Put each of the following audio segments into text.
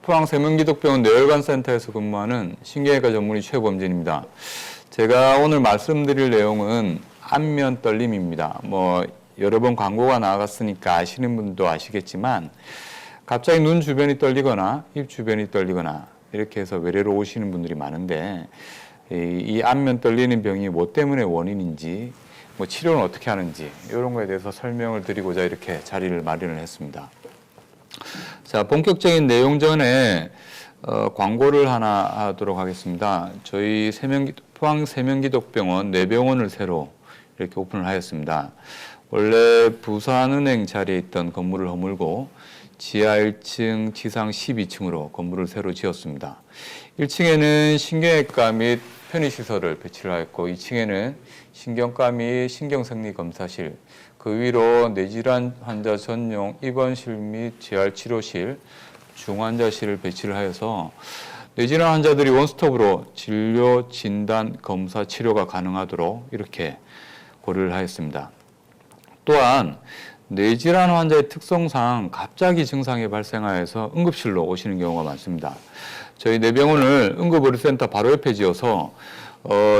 포항세명기독병원 뇌혈관센터에서 근무하는 신경외과 전문의 최범진입니다. 제가 오늘 말씀드릴 내용은 안면 떨림입니다. 여러 번 광고가 나갔으니까 아시는 분도 아시겠지만 갑자기 눈 주변이 떨리거나 입 주변이 떨리거나 이렇게 해서 외래로 오시는 분들이 많은데 이 안면 떨리는 병이 뭐 때문에 원인인지 치료는 어떻게 하는지 이런 거에 대해서 설명을 드리고자 이렇게 자리를 마련을 했습니다. 자, 본격적인 내용 전에 광고를 하나 하도록 하겠습니다. 저희 포항세명기독병원 뇌병원을 새로 이렇게 오픈을 하였습니다. 원래 부산은행 자리에 있던 건물을 허물고 지하 1층, 지상 12층으로 건물을 새로 지었습니다. 1층에는 신경외과 및 편의시설을 배치를 하였고 2층에는 신경과 및 신경생리검사실, 그 위로 뇌질환 환자 전용 입원실 및 재활치료실, 중환자실을 배치를 하여서 뇌질환 환자들이 원스톱으로 진료, 진단, 검사, 치료가 가능하도록 이렇게 고려를 하였습니다. 또한 뇌질환 환자의 특성상 갑자기 증상이 발생하여서 응급실로 오시는 경우가 많습니다. 저희 뇌병원을 응급의료센터 바로 옆에 지어서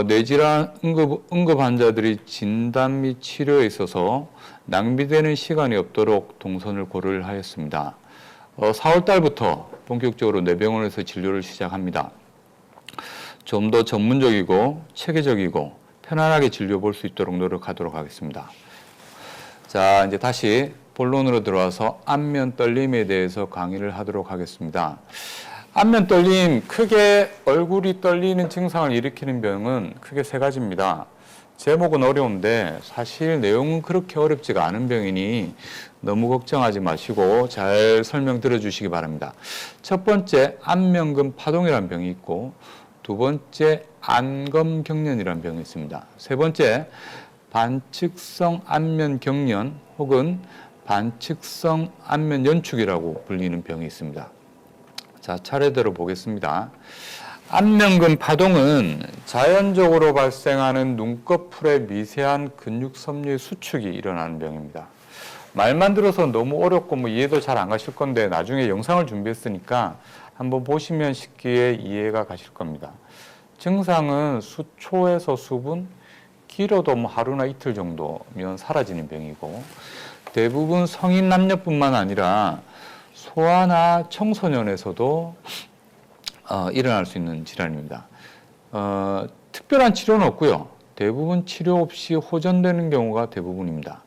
뇌질환 응급 환자들이 진단 및 치료에 있어서 낭비되는 시간이 없도록 동선을 고려를 하였습니다. 4월 달부터 본격적으로 뇌병원에서 진료를 시작합니다. 좀 더 전문적이고 체계적이고 편안하게 진료 볼 수 있도록 노력하도록 하겠습니다. 자, 이제 다시 본론으로 들어와서 안면 떨림에 대해서 강의를 하도록 하겠습니다. 안면 떨림, 크게 얼굴이 떨리는 증상을 일으키는 병은 크게 세 가지입니다. 제목은 어려운데 사실 내용은 그렇게 어렵지가 않은 병이니 너무 걱정하지 마시고 잘 설명 들어주시기 바랍니다. 첫 번째, 안면근 파동이라는 병이 있고, 두 번째, 안검경련이라는 병이 있습니다. 세 번째, 반측성 안면 경련 혹은 반측성 안면 연축이라고 불리는 병이 있습니다. 자, 차례대로 보겠습니다. 안면근 파동은 자연적으로 발생하는 눈꺼풀의 미세한 근육 섬유의 수축이 일어나는 병입니다. 말만 들어서 너무 어렵고 이해도 잘 안 가실 건데 나중에 영상을 준비했으니까 한번 보시면 쉽게 이해가 가실 겁니다. 증상은 수초에서 수분, 길어도 하루나 이틀 정도면 사라지는 병이고, 대부분 성인 남녀뿐만 아니라 소아나 청소년에서도 일어날 수 있는 질환입니다. 특별한 치료는 없고요. 대부분 치료 없이 호전되는 경우가 대부분입니다.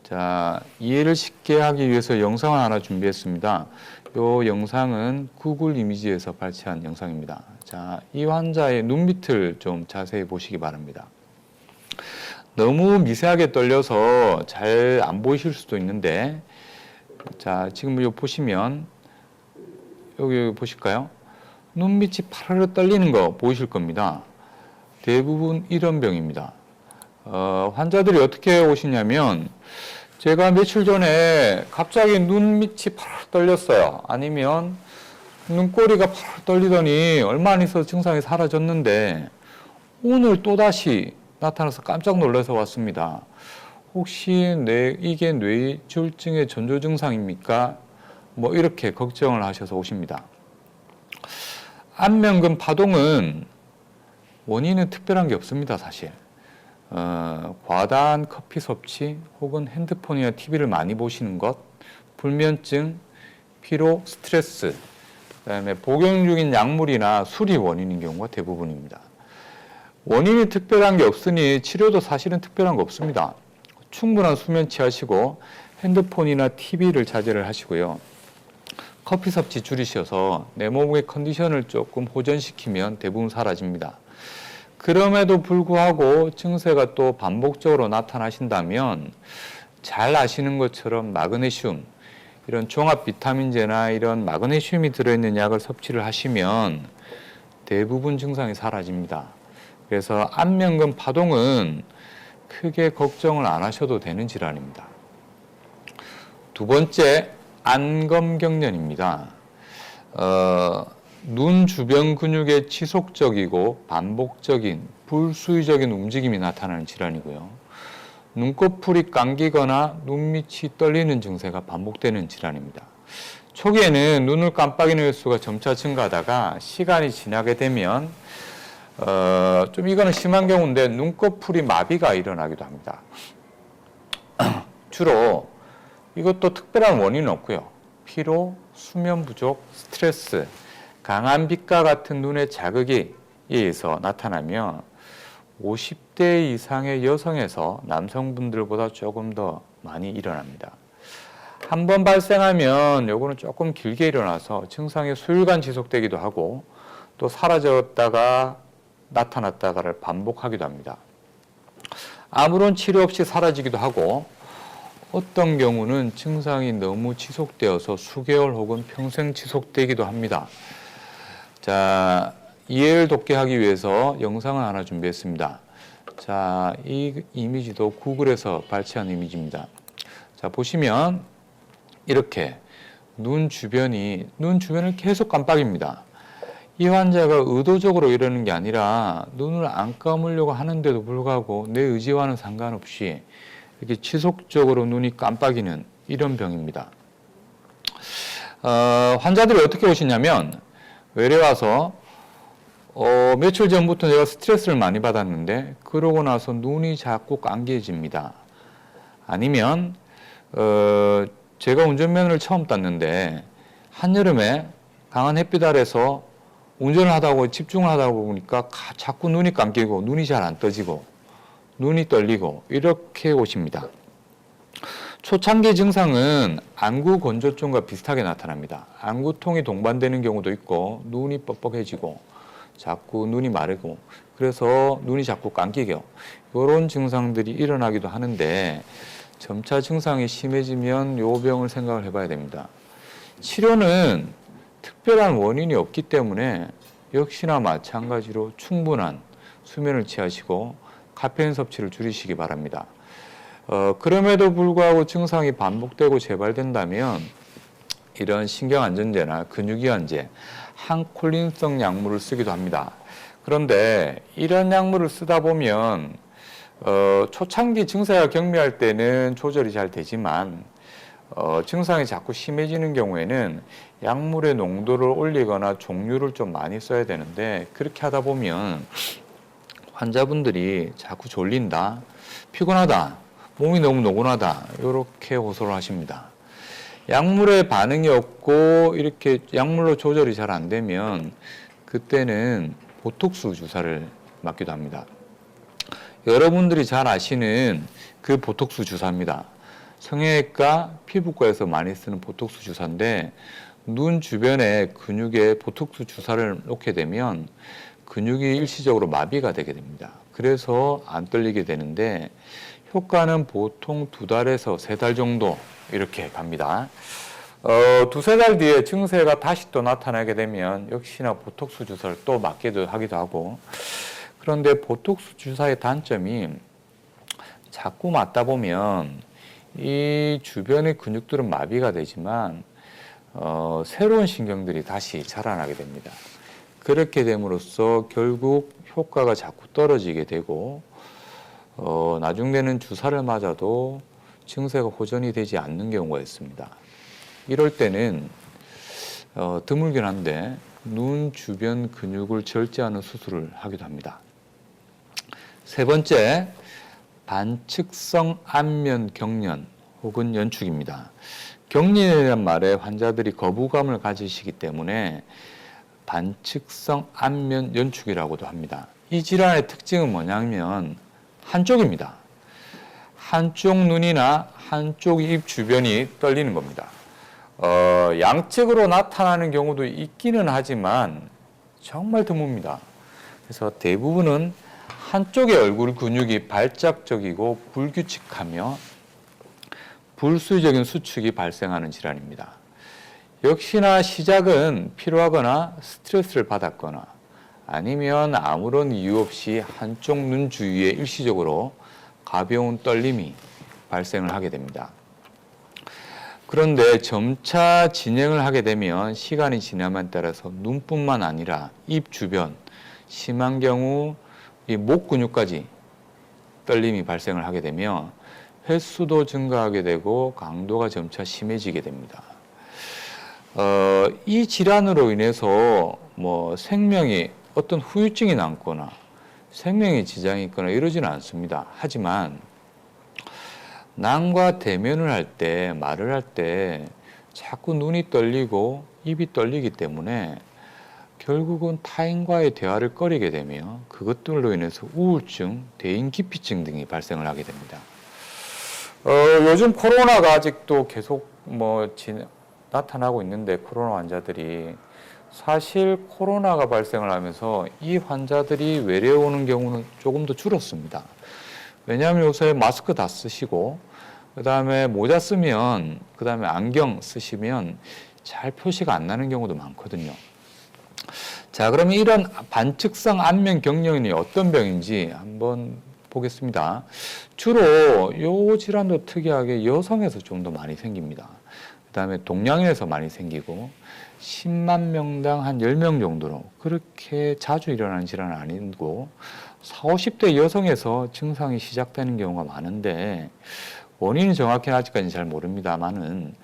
자, 이해를 쉽게 하기 위해서 영상을 하나 준비했습니다. 이 영상은 구글 이미지에서 발췌한 영상입니다. 자, 이 환자의 눈 밑을 좀 자세히 보시기 바랍니다. 너무 미세하게 떨려서 잘 안 보이실 수도 있는데, 자, 지금 여기 보시면, 여기 보실까요? 눈밑이 파르르 떨리는 거 보이실 겁니다. 대부분 이런 병입니다. 환자들이 어떻게 오시냐면, 제가 며칠 전에 갑자기 눈밑이 파르르 떨렸어요. 아니면 눈꼬리가 파르르 떨리더니 얼마 안 있어서 증상이 사라졌는데, 오늘 또다시 나타나서 깜짝 놀라서 왔습니다. 혹시 이게 뇌졸중의 전조 증상입니까? 이렇게 걱정을 하셔서 오십니다. 안면근 파동은 원인은 특별한 게 없습니다, 사실. 과다한 커피 섭취 혹은 핸드폰이나 TV를 많이 보시는 것, 불면증, 피로, 스트레스, 그다음에 복용 중인 약물이나 술이 원인인 경우가 대부분입니다. 원인이 특별한 게 없으니 치료도 사실은 특별한 거 없습니다. 충분한 수면 취하시고 핸드폰이나 TV를 자제를 하시고요. 커피 섭취 줄이셔서 내 몸의 컨디션을 조금 호전시키면 대부분 사라집니다. 그럼에도 불구하고 증세가 또 반복적으로 나타나신다면 잘 아시는 것처럼 마그네슘, 이런 종합 비타민제나 이런 마그네슘이 들어있는 약을 섭취를 하시면 대부분 증상이 사라집니다. 그래서 안면근 파동은 크게 걱정을 안 하셔도 되는 질환입니다. 두 번째, 안검경련입니다. 눈 주변 근육의 지속적이고 반복적인 불수의적인 움직임이 나타나는 질환이고요. 눈꺼풀이 감기거나 눈밑이 떨리는 증세가 반복되는 질환입니다. 초기에는 눈을 깜빡이는 횟수가 점차 증가하다가 시간이 지나게 되면 좀 이거는 심한 경우인데 눈꺼풀이 마비가 일어나기도 합니다. 주로 이것도 특별한 원인은 없고요. 피로, 수면 부족, 스트레스, 강한 빛과 같은 눈의 자극에 의해서 나타나며 50대 이상의 여성에서 남성분들보다 조금 더 많이 일어납니다. 한번 발생하면 요거는 조금 길게 일어나서 증상이 수일간 지속되기도 하고 또 사라졌다가 나타났다가를 반복하기도 합니다. 아무런 치료 없이 사라지기도 하고 어떤 경우는 증상이 너무 지속되어서 수개월 혹은 평생 지속되기도 합니다. 자, 이해를 돕게 하기 위해서 영상을 하나 준비했습니다. 자, 이 이미지도 구글에서 발췌한 이미지입니다. 자, 보시면 이렇게 눈 주변을 계속 깜빡입니다. 이 환자가 의도적으로 이러는 게 아니라 눈을 안 감으려고 하는데도 불구하고 내 의지와는 상관없이 이렇게 지속적으로 눈이 깜빡이는 이런 병입니다. 환자들이 어떻게 오시냐면 외래 와서 며칠 전부터 제가 스트레스를 많이 받았는데 그러고 나서 눈이 자꾸 감겨집니다. 아니면 제가 운전면허를 처음 땄는데 한여름에 강한 햇빛 아래서 운전을 하다 보고 집중을 하다 보니까 자꾸 눈이 감기고 눈이 잘 안 떠지고 눈이 떨리고 이렇게 오십니다. 초창기 증상은 안구 건조증과 비슷하게 나타납니다. 안구통이 동반되는 경우도 있고 눈이 뻑뻑해지고 자꾸 눈이 마르고 그래서 눈이 자꾸 감기고 이런 증상들이 일어나기도 하는데 점차 증상이 심해지면 요 병을 생각을 해봐야 됩니다. 치료는 특별한 원인이 없기 때문에 역시나 마찬가지로 충분한 수면을 취하시고 카페인 섭취를 줄이시기 바랍니다. 그럼에도 불구하고 증상이 반복되고 재발된다면 이런 신경안정제나 근육이완제, 항콜린성 약물을 쓰기도 합니다. 그런데 이런 약물을 쓰다 보면 초창기 증세가 경미할 때는 조절이 잘 되지만 증상이 자꾸 심해지는 경우에는 약물의 농도를 올리거나 종류를 좀 많이 써야 되는데 그렇게 하다 보면 환자분들이 자꾸 졸린다, 피곤하다, 몸이 너무 노곤하다 이렇게 호소를 하십니다. 약물에 반응이 없고 이렇게 약물로 조절이 잘 안 되면 그때는 보톡스 주사를 맞기도 합니다. 여러분들이 잘 아시는 그 보톡스 주사입니다. 성형외과, 피부과에서 많이 쓰는 보톡스 주사인데 눈 주변에 근육에 보톡스 주사를 놓게 되면 근육이 일시적으로 마비가 되게 됩니다. 그래서 안 떨리게 되는데 효과는 보통 2달에서 3달 정도 이렇게 갑니다. 2-3달 뒤에 증세가 다시 또 나타나게 되면 역시나 보톡스 주사를 또 맞기도 하기도 하고 그런데 보톡스 주사의 단점이 자꾸 맞다 보면 이 주변의 근육들은 마비가 되지만 새로운 신경들이 다시 자라나게 됩니다. 그렇게 됨으로써 결국 효과가 자꾸 떨어지게 되고 나중에는 주사를 맞아도 증세가 호전이 되지 않는 경우가 있습니다. 이럴 때는 드물긴 한데 눈 주변 근육을 절제하는 수술을 하기도 합니다. 세 번째, 반측성 안면 경련 혹은 연축입니다. 경련이라는 말에 환자들이 거부감을 가지시기 때문에 반측성 안면 연축이라고도 합니다. 이 질환의 특징은 뭐냐면 한쪽입니다. 한쪽 눈이나 한쪽 입 주변이 떨리는 겁니다. 양측으로 나타나는 경우도 있기는 하지만 정말 드뭅니다. 그래서 대부분은 한쪽의 얼굴 근육이 발작적이고 불규칙하며 불수적인 수축이 발생하는 질환입니다. 역시나 시작은 피로하거나 스트레스를 받았거나 아니면 아무런 이유 없이 한쪽 눈 주위에 일시적으로 가벼운 떨림이 발생을 하게 됩니다. 그런데 점차 진행을 하게 되면 시간이 지남에 따라서 눈뿐만 아니라 입 주변, 심한 경우 이 목 근육까지 떨림이 발생을 하게 되며 횟수도 증가하게 되고 강도가 점차 심해지게 됩니다. 이 질환으로 인해서 뭐 생명이 어떤 후유증이 남거나 생명에 지장이 있거나 이러지는 않습니다. 하지만 남과 대면을 할 때, 말을 할 때 자꾸 눈이 떨리고 입이 떨리기 때문에 결국은 타인과의 대화를 꺼리게 되며 그것들로 인해서 우울증, 대인기피증 등이 발생을 하게 됩니다. 요즘 코로나가 아직도 계속 나타나고 있는데 코로나 환자들이 사실 코로나가 발생을 하면서 이 환자들이 외래오는 경우는 조금 더 줄었습니다. 왜냐하면 요새 마스크 다 쓰시고 그 다음에 모자 쓰면 그 다음에 안경 쓰시면 잘 표시가 안 나는 경우도 많거든요. 자, 그러면 이런 반측성 안면 경련이 어떤 병인지 한번 보겠습니다. 주로 이 질환도 특이하게 여성에서 좀 더 많이 생깁니다. 그 다음에 동양인에서 많이 생기고 10만 명당 한 10명 정도로 그렇게 자주 일어나는 질환은 아니고 40, 50대 여성에서 증상이 시작되는 경우가 많은데 원인은 정확히는 아직까지 잘 모릅니다만은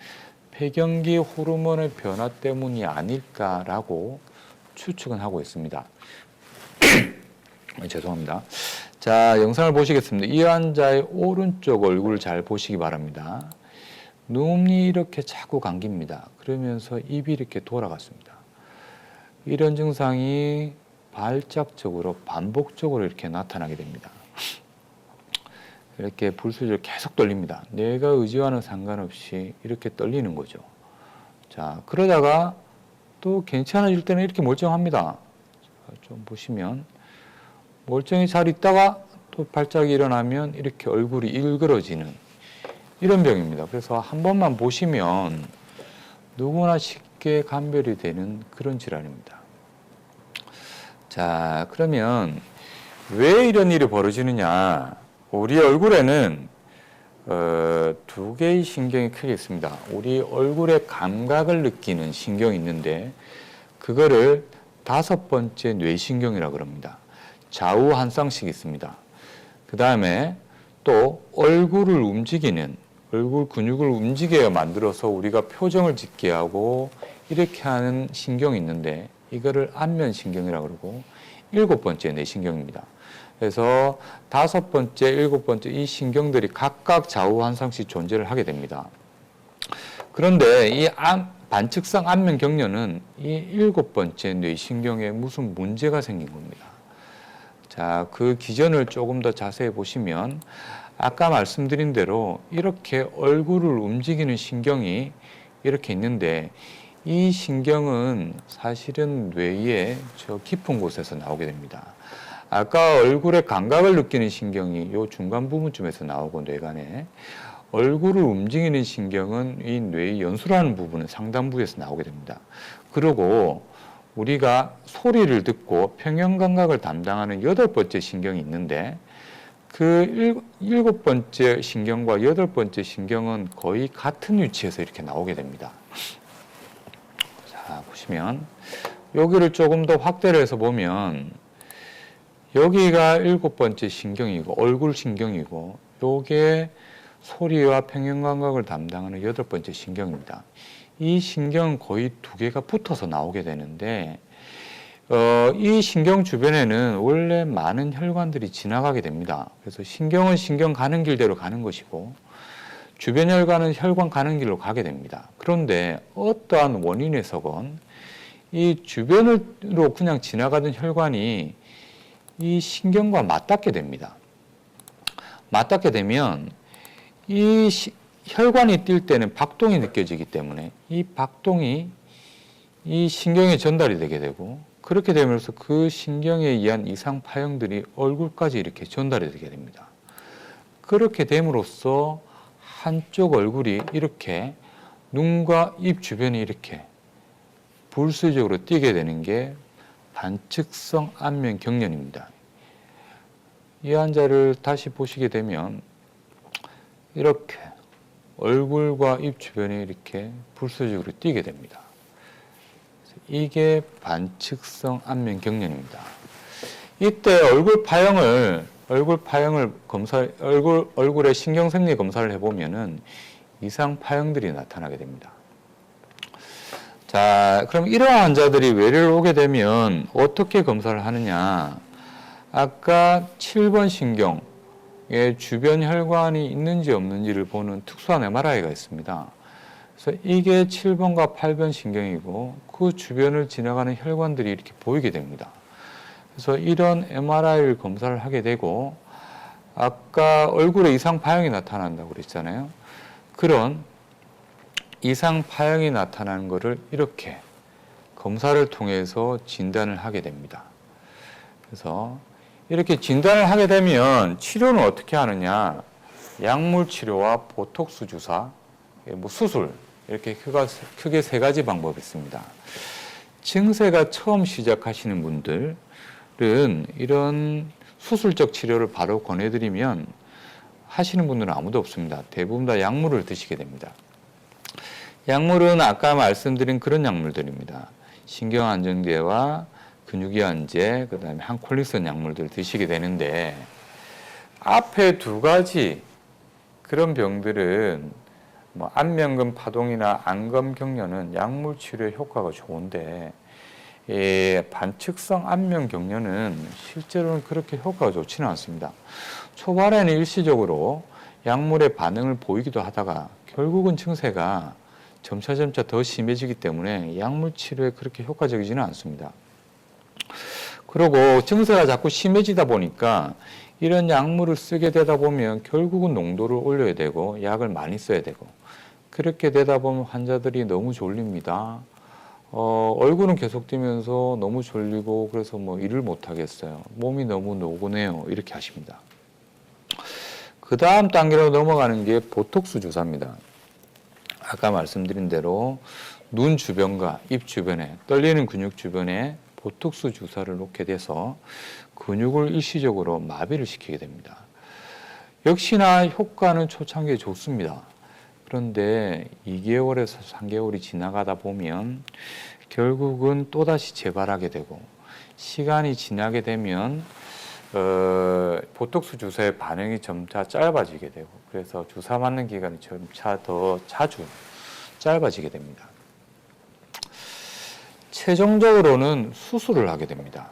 폐경기 호르몬의 변화 때문이 아닐까라고 추측은 하고 있습니다. 죄송합니다. 자, 영상을 보시겠습니다. 이 환자의 오른쪽 얼굴 잘 보시기 바랍니다. 눈이 이렇게 자꾸 감깁니다. 그러면서 입이 이렇게 돌아갔습니다. 이런 증상이 발작적으로 반복적으로 이렇게 나타나게 됩니다. 이렇게 불수적으로 계속 떨립니다. 내가 의지와는 상관없이 이렇게 떨리는 거죠. 자, 그러다가 또 괜찮아질 때는 이렇게 멀쩡합니다. 좀 보시면 멀쩡히 잘 있다가 또 발작이 일어나면 이렇게 얼굴이 일그러지는 이런 병입니다. 그래서 한 번만 보시면 누구나 쉽게 감별이 되는 그런 질환입니다. 자, 그러면 왜 이런 일이 벌어지느냐? 우리 얼굴에는 두 개의 신경이 크게 있습니다. 우리 얼굴의 감각을 느끼는 신경이 있는데 그거를 5번째 뇌신경이라고 합니다. 좌우 한 쌍씩 있습니다. 그 다음에 또 얼굴을 움직이는 얼굴 근육을 움직여 만들어서 우리가 표정을 짓게 하고 이렇게 하는 신경이 있는데 이거를 안면신경이라고 그러고 7번째 뇌신경입니다. 그래서 5번째, 7번째 이 신경들이 각각 좌우 한 쌍씩 존재를 하게 됩니다. 그런데 이 반측성 안면 경련은 이 7번째 뇌신경에 무슨 문제가 생긴 겁니다. 자, 그 기전을 조금 더 자세히 보시면 아까 말씀드린 대로 이렇게 얼굴을 움직이는 신경이 이렇게 있는데 이 신경은 사실은 뇌의 저 깊은 곳에서 나오게 됩니다. 아까 얼굴의 감각을 느끼는 신경이 이 중간 부분쯤에서 나오고 뇌간에 얼굴을 움직이는 신경은 이 뇌의 연수라는 부분은 상단 부에서 나오게 됩니다. 그리고 우리가 소리를 듣고 평형 감각을 담당하는 8번째 신경이 있는데 그 7번째 신경과 8번째 신경은 거의 같은 위치에서 이렇게 나오게 됩니다. 자, 보시면 여기를 조금 더 확대를 해서 보면 여기가 7번째 신경이고 얼굴 신경이고 요게 소리와 평형 감각을 담당하는 8번째 신경입니다. 이 신경은 거의 2개가 붙어서 나오게 되는데 이 신경 주변에는 원래 많은 혈관들이 지나가게 됩니다. 그래서 신경은 신경 가는 길대로 가는 것이고 주변 혈관은 혈관 가는 길로 가게 됩니다. 그런데 어떠한 원인에서건 이 주변으로 그냥 지나가던 혈관이 이 신경과 맞닿게 됩니다. 맞닿게 되면 이 혈관이 뛸 때는 박동이 느껴지기 때문에 이 박동이 이 신경에 전달이 되게 되고 그렇게 되면서 그 신경에 의한 이상 파형들이 얼굴까지 이렇게 전달이 되게 됩니다. 그렇게 됨으로써 한쪽 얼굴이 이렇게 눈과 입 주변이 이렇게 불수적으로 뛰게 되는 게 반측성 안면 경련입니다. 이 환자를 다시 보시게 되면 이렇게 얼굴과 입 주변이 이렇게 불수적으로 뛰게 됩니다. 이게 반측성 안면 경련입니다. 이때 얼굴의 신경생리 검사를 해보면은 이상 파형들이 나타나게 됩니다. 자, 그럼 이러한 환자들이 외래를 오게 되면 어떻게 검사를 하느냐? 아까 7번 신경의 주변 혈관이 있는지 없는지를 보는 특수한 MRI가 있습니다. 그래서 이게 7번과 8번 신경이고 그 주변을 지나가는 혈관들이 이렇게 보이게 됩니다. 그래서 이런 MRI를 검사를 하게 되고 아까 얼굴에 이상 파형이 나타난다고 그랬잖아요. 그런 이상 파형이 나타나는 것을 이렇게 검사를 통해서 진단을 하게 됩니다. 그래서 이렇게 진단을 하게 되면 치료는 어떻게 하느냐? 약물 치료와 보톡스 주사, 뭐 수술 이렇게 크게 세 가지 방법이 있습니다. 증세가 처음 시작하시는 분들은 이런 수술적 치료를 바로 권해드리면 하시는 분들은 아무도 없습니다. 대부분 다 약물을 드시게 됩니다. 약물은 아까 말씀드린 그런 약물들입니다. 신경안정제와 근육이완제, 그 다음에 항콜릭선 약물들 드시게 되는데 앞에 두 가지 그런 병들은 뭐 안면근 파동이나 안검경련은 약물 치료에 효과가 좋은데 반측성 안면경련은 실제로는 그렇게 효과가 좋지는 않습니다. 초반에는 일시적으로 약물의 반응을 보이기도 하다가 결국은 증세가 점차 더 심해지기 때문에 약물 치료에 그렇게 효과적이지는 않습니다. 그리고 증세가 자꾸 심해지다 보니까 이런 약물을 쓰게 되다 보면 결국은 농도를 올려야 되고 약을 많이 써야 되고 그렇게 되다 보면 환자들이 너무 졸립니다. 얼굴은 계속 뛰면서 너무 졸리고 그래서 뭐 일을 못 하겠어요. 몸이 너무 노곤해요. 이렇게 하십니다. 그 다음 단계로 넘어가는 게 보톡스 주사입니다. 아까 말씀드린 대로 눈 주변과 입 주변에 떨리는 근육 주변에 보톡스 주사를 놓게 돼서 근육을 일시적으로 마비를 시키게 됩니다. 역시나 효과는 초창기에 좋습니다. 그런데 2개월에서 3개월이 지나가다 보면 결국은 또다시 재발하게 되고 시간이 지나게 되면 보톡스 주사의 반응이 점차 짧아지게 되고 그래서 주사 맞는 기간이 점차 더 자주 짧아지게 됩니다. 최종적으로는 수술을 하게 됩니다.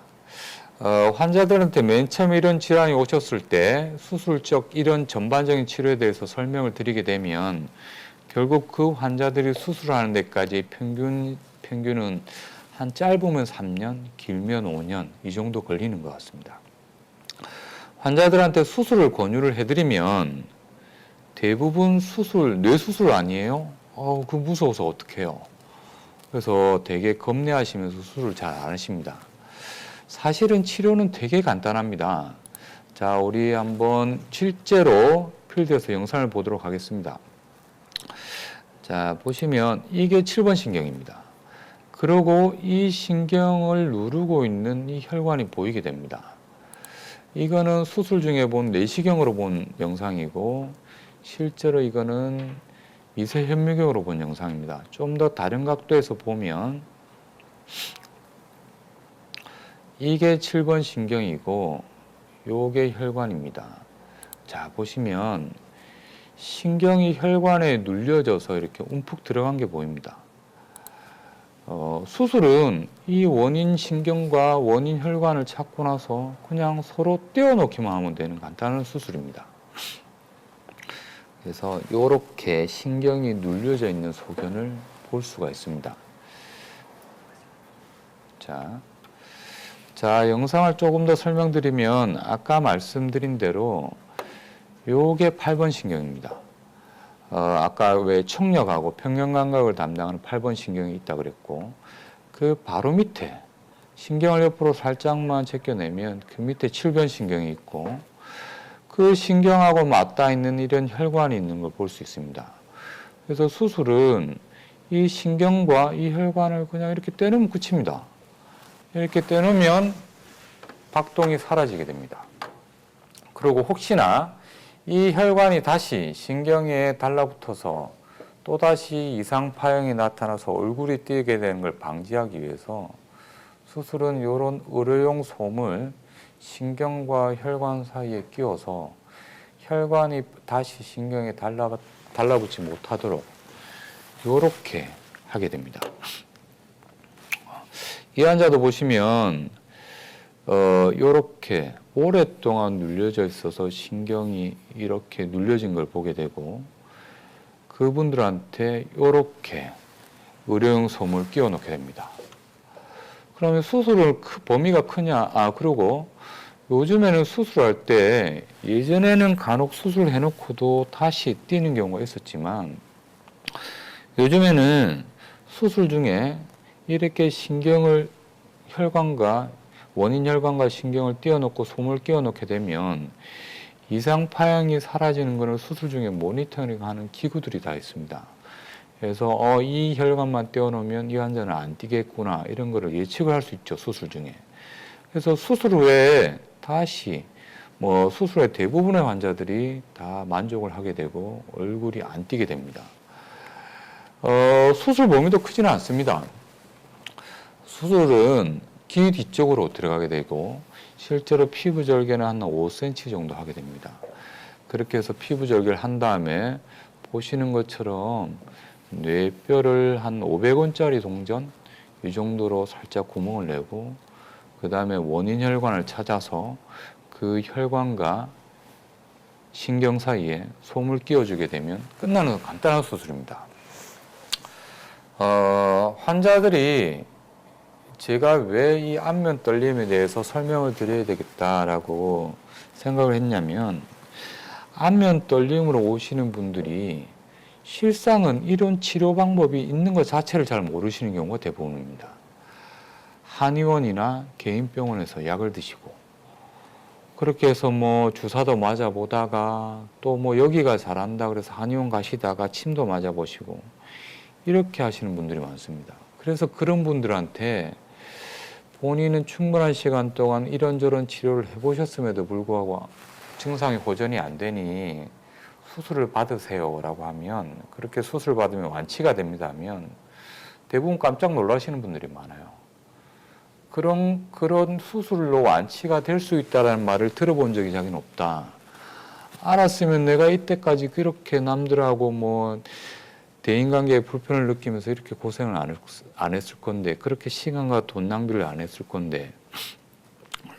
환자들한테 맨 처음 이런 질환이 오셨을 때 수술적 이런 전반적인 치료에 대해서 설명을 드리게 되면 결국 그 환자들이 수술하는 데까지 평균은 한 짧으면 3년, 길면 5년 이 정도 걸리는 것 같습니다. 환자들한테 수술을 권유를 해드리면 대부분 뇌수술 아니에요? 그거 무서워서 어떡해요? 그래서 되게 겁내하시면서 수술을 잘 안 하십니다. 사실은 치료는 되게 간단합니다. 자, 우리 한번 실제로 필드에서 영상을 보도록 하겠습니다. 자, 보시면 이게 7번 신경입니다. 그리고 이 신경을 누르고 있는 이 혈관이 보이게 됩니다. 이거는 수술 중에 본 내시경으로 본 영상이고 실제로 이거는 미세 현미경으로 본 영상입니다. 좀 더 다른 각도에서 보면 이게 7번 신경이고 요게 혈관입니다. 자, 보시면 신경이 혈관에 눌려져서 이렇게 움푹 들어간 게 보입니다. 수술은 이 원인 신경과 원인 혈관을 찾고 나서 그냥 서로 떼어놓기만 하면 되는 간단한 수술입니다. 그래서 이렇게 신경이 눌려져 있는 소견을 볼 수가 있습니다. 자, 영상을 조금 더 설명드리면 아까 말씀드린 대로 요게 8번 신경입니다. 아까 왜 청력하고 평형감각을 담당하는 8번 신경이 있다 그랬고 그 바로 밑에 신경을 옆으로 살짝만 제껴내면 그 밑에 7번 신경이 있고 그 신경하고 맞닿아 있는 이런 혈관이 있는 걸 볼 수 있습니다. 그래서 수술은 이 신경과 이 혈관을 그냥 이렇게 떼놓으면 끝입니다. 이렇게 떼놓으면 박동이 사라지게 됩니다. 그리고 혹시나 이 혈관이 다시 신경에 달라붙어서 또다시 이상 파형이 나타나서 얼굴이 띄게 되는 걸 방지하기 위해서 수술은 이런 의료용 솜을 신경과 혈관 사이에 끼워서 혈관이 다시 신경에 달라붙지 못하도록 이렇게 하게 됩니다. 이 환자도 보시면 요렇게 오랫동안 눌려져 있어서 신경이 이렇게 눌려진 걸 보게 되고, 그분들한테 요렇게 의료용 솜을 끼워 놓게 됩니다. 그러면 수술을 범위가 크냐? 그리고 요즘에는 수술할 때, 예전에는 간혹 수술해 놓고도 다시 뛰는 경우가 있었지만, 요즘에는 수술 중에 이렇게 원인 혈관과 신경을 띄워놓고 솜을 끼워놓게 되면 이상 파형이 사라지는 것을 수술 중에 모니터링하는 기구들이 다 있습니다. 그래서 이 혈관만 띄워놓으면 이 환자는 안 뛰겠구나, 이런 거를 예측을 할 수 있죠, 수술 중에. 그래서 수술 후에 다시 수술의 대부분의 환자들이 다 만족을 하게 되고 얼굴이 안 뛰게 됩니다. 수술 범위도 크지는 않습니다. 수술은 귀 뒤쪽으로 들어가게 되고, 실제로 피부 절개는 한 5cm 정도 하게 됩니다. 그렇게 해서 피부 절개를 한 다음에 보시는 것처럼 뇌뼈를 한 500원짜리 동전 이 정도로 살짝 구멍을 내고, 그 다음에 원인 혈관을 찾아서 그 혈관과 신경 사이에 솜을 끼워주게 되면 끝나는 간단한 수술입니다. 환자들이 제가 왜 이 안면 떨림에 대해서 설명을 드려야 되겠다라고 생각을 했냐면, 안면 떨림으로 오시는 분들이 실상은 이런 치료 방법이 있는 것 자체를 잘 모르시는 경우가 대부분입니다. 한의원이나 개인병원에서 약을 드시고, 그렇게 해서 주사도 맞아보다가 또 여기가 잘한다 그래서 한의원 가시다가 침도 맞아보시고, 이렇게 하시는 분들이 많습니다. 그래서 그런 분들한테 본인은 충분한 시간 동안 이런저런 치료를 해보셨음에도 불구하고 증상이 호전이 안 되니 수술을 받으세요 라고 하면, 그렇게 수술 받으면 완치가 됩니다 하면 대부분 깜짝 놀라시는 분들이 많아요. 그런 수술로 완치가 될 수 있다는 말을 들어본 적이 자기는 없다. 알았으면 내가 이때까지 그렇게 남들하고 대인관계에 불편을 느끼면서 이렇게 고생을 안 했을 건데, 그렇게 시간과 돈 낭비를 안 했을 건데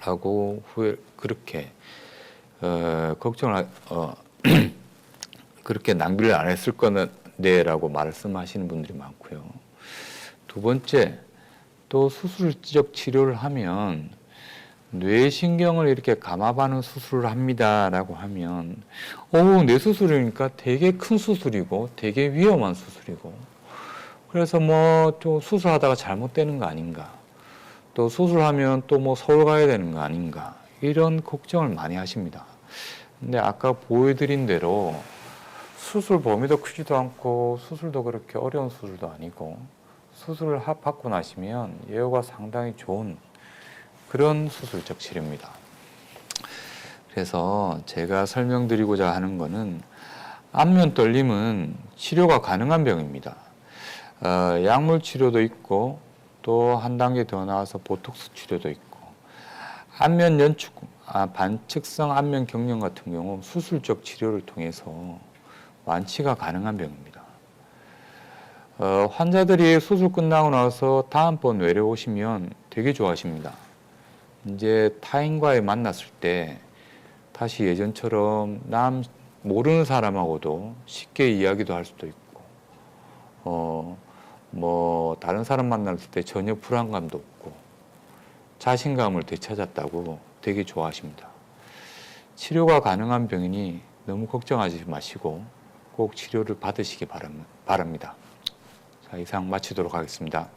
라고 그렇게 걱정을 그렇게 낭비를 안 했을 건데 라고 말씀하시는 분들이 많고요. 두 번째, 또 수술적 치료를 하면 뇌신경을 이렇게 감압하는 수술을 합니다 라고 하면, 뇌수술이니까 되게 큰 수술이고 되게 위험한 수술이고, 그래서 또 수술하다가 잘못되는 거 아닌가, 또 수술하면 또 서울 가야 되는 거 아닌가, 이런 걱정을 많이 하십니다. 근데 아까 보여드린 대로 수술 범위도 크지도 않고 수술도 그렇게 어려운 수술도 아니고, 수술을 받고 나시면 예후가 상당히 좋은 그런 수술적 치료입니다. 그래서 제가 설명드리고자 하는 것은, 안면 떨림은 치료가 가능한 병입니다. 약물 치료도 있고, 또 한 단계 더 나아서 보톡스 치료도 있고, 안면 반측성 안면 경련 같은 경우 수술적 치료를 통해서 완치가 가능한 병입니다. 환자들이 수술 끝나고 나서 다음번 외래오시면 되게 좋아하십니다. 이제 타인과의 만났을 때 다시 예전처럼 모르는 사람하고도 쉽게 이야기도 할 수도 있고, 다른 사람 만났을 때 전혀 불안감도 없고 자신감을 되찾았다고 되게 좋아하십니다. 치료가 가능한 병이니 너무 걱정하지 마시고 꼭 치료를 받으시기 바랍니다. 자, 이상 마치도록 하겠습니다.